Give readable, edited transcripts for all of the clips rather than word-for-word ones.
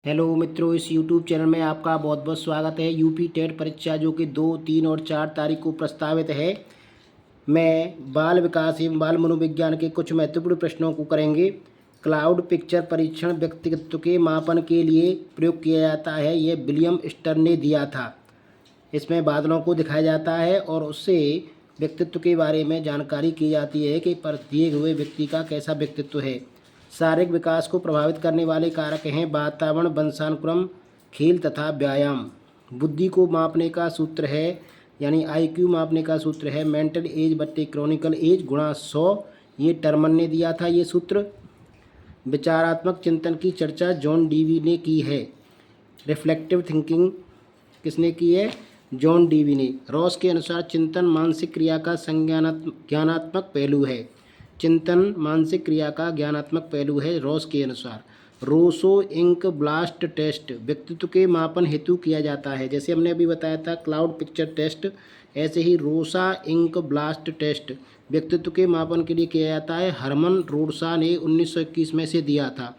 Hello मित्रों, इस YouTube channel में आपका बहुत बहुत स्वागत है। यूपी टेट परीक्षा जो कि 2, 3 और 4 तारीख को प्रस्तावित है। मैं बाल विकास एवं बाल मनोविज्ञान के कुछ महत्वपूर्ण प्रश्नों को करेंगे। क्लाउड पिक्चर परीक्षण व्यक्तित्व के मापन के लिए प्रयोग किया जाता है। यह विलियम स्टर ने दिया था। इसमें बादलों को दिखाया जाता है और उससे व्यक्तित्व के बारे में जानकारी की जाती है कि दिए हुए व्यक्ति का कैसा व्यक्तित्व है। शारीरिक विकास को प्रभावित करने वाले कारक हैं वातावरण, वंशानुक्रम, खेल तथा व्यायाम। बुद्धि को मापने का सूत्र है, यानी IQ मापने का सूत्र है मेंटल एज बट्टे क्रॉनिकल एज गुणा 100। ये टर्मन ने दिया था ये सूत्र। विचारात्मक चिंतन की चर्चा जॉन डीवी ने की है। रिफ्लेक्टिव थिंकिंग किसने की है? जॉन डीवी ने। रॉस के अनुसार चिंतन मानसिक क्रिया का ज्ञानात्मक पहलू है। चिंतन मानसिक क्रिया का ज्ञानात्मक पहलू है रॉस के अनुसार। रोसो इंक ब्लास्ट टेस्ट व्यक्तित्व के मापन हेतु किया जाता है। जैसे हमने अभी बताया था क्लाउड पिक्चर टेस्ट, ऐसे ही रोसा इंक ब्लास्ट टेस्ट व्यक्तित्व के मापन के लिए किया जाता है। हरमन रोडसा ने 1921 में से दिया था।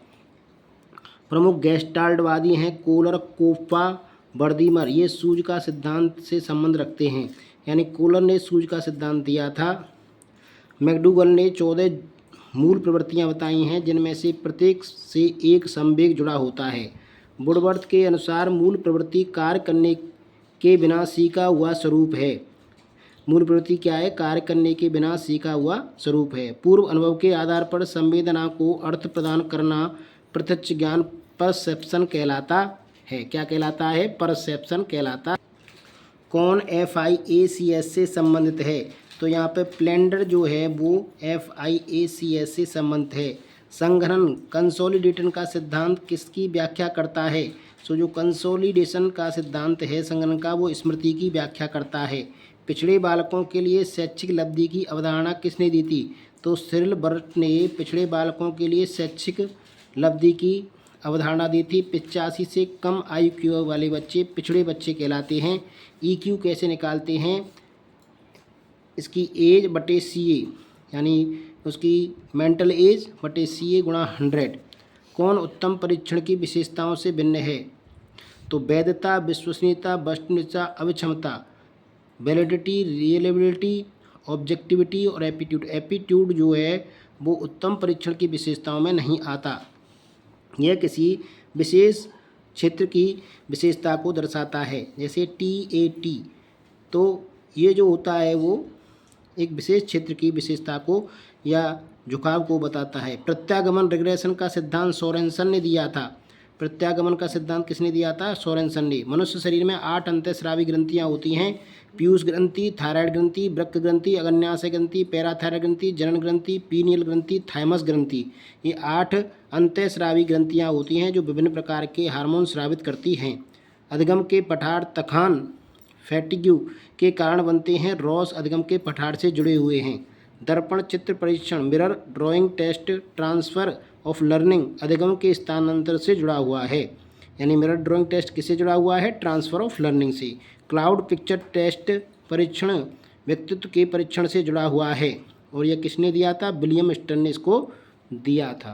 प्रमुख गेस्टाल्टवादी हैं कोलर, कोप्पा, बर्दीमर। ये सूझ का सिद्धांत से संबंध रखते हैं, यानी कोलर ने सूझ का सिद्धांत दिया था। मैकडूगल ने 14 मूल प्रवृत्तियां बताई हैं जिनमें से प्रत्येक से एक संवेग जुड़ा होता है। वुडवर्थ के अनुसार मूल प्रवृत्ति कार्य करने के बिना सीखा हुआ स्वरूप है। मूल प्रवृत्ति क्या है? कार्य करने के बिना सीखा हुआ स्वरूप है। पूर्व अनुभव के आधार पर संवेदना को अर्थ प्रदान करना प्रत्यक्ष ज्ञान परसेप्शन कहलाता है। क्या कहलाता है? परसेप्शन कहलाता। कौन FIACS से संबंधित है? तो यहाँ पे प्लेंडर जो है वो FIACS से संबंधित है। संघनन कंसोलिडेशन का सिद्धांत किसकी व्याख्या करता है? सो जो कंसोलिडेशन का सिद्धांत है संघनन का, वो स्मृति की व्याख्या करता है। पिछड़े बालकों के लिए शैक्षिक लब्धि की अवधारणा किसने दी थी? तो सिरिल बर्ट ने पिछड़े बालकों के लिए शैक्षिक लब्धि की अवधारणा दी थी। 85 से कम IQ वाले बच्चे पिछड़े बच्चे कहलाते हैं। EQ कैसे निकालते हैं? इसकी एज बटे CA, यानी उसकी मेंटल एज बटे CA गुणा 100। कौन उत्तम परीक्षण की विशेषताओं से भिन्न है? तो वैधता, विश्वसनीयता, वस्तुनिष्ठता, अभिक्षमता, वैलिडिटी, रियलेबिलिटी, ऑब्जेक्टिविटी और एप्टीट्यूड। एप्टीट्यूड जो है वो उत्तम परीक्षण की विशेषताओं में नहीं आता। यह किसी विशेष क्षेत्र की विशेषता को दर्शाता है, जैसे TAT। तो ये जो होता है वो एक विशेष क्षेत्र की विशेषता को या झुकाव को बताता है। प्रत्यागमन रिग्रेशन का सिद्धांत सोरेनसन ने दिया था। प्रत्यागमन का सिद्धांत किसने दिया था? सोरेनसन ने। मनुष्य शरीर में 8 अंतःस्रावी ग्रंथियाँ होती हैं। पीयूष ग्रंथि, थायराइड ग्रंथि, वृक्क ग्रंथि, अग्न्याशय ग्रंथि, पैराथायराइड ग्रंथि, जनन ग्रंथि, पीनियल ग्रंथि, थाइमस ग्रंथि। ये 8 अंतःस्रावी ग्रंथियाँ होती हैं जो विभिन्न प्रकार के हार्मोन स्रावित करती हैं। अधिगम के पठार तखान फैटिग्यू के कारण बनते हैं। रॉस अधिगम के पठार से जुड़े हुए हैं। दर्पण चित्र परीक्षण mirror drawing test transfer of learning अधिगम के स्थानांतर से जुड़ा हुआ है, यानी मिरर ड्राइंग टेस्ट किससे जुड़ा हुआ है? ट्रांसफ़र ऑफ लर्निंग से। क्लाउड पिक्चर टेस्ट परीक्षण व्यक्तित्व के परीक्षण से जुड़ा हुआ है और यह किसने दिया था? विलियम स्टर ने इसको दिया था।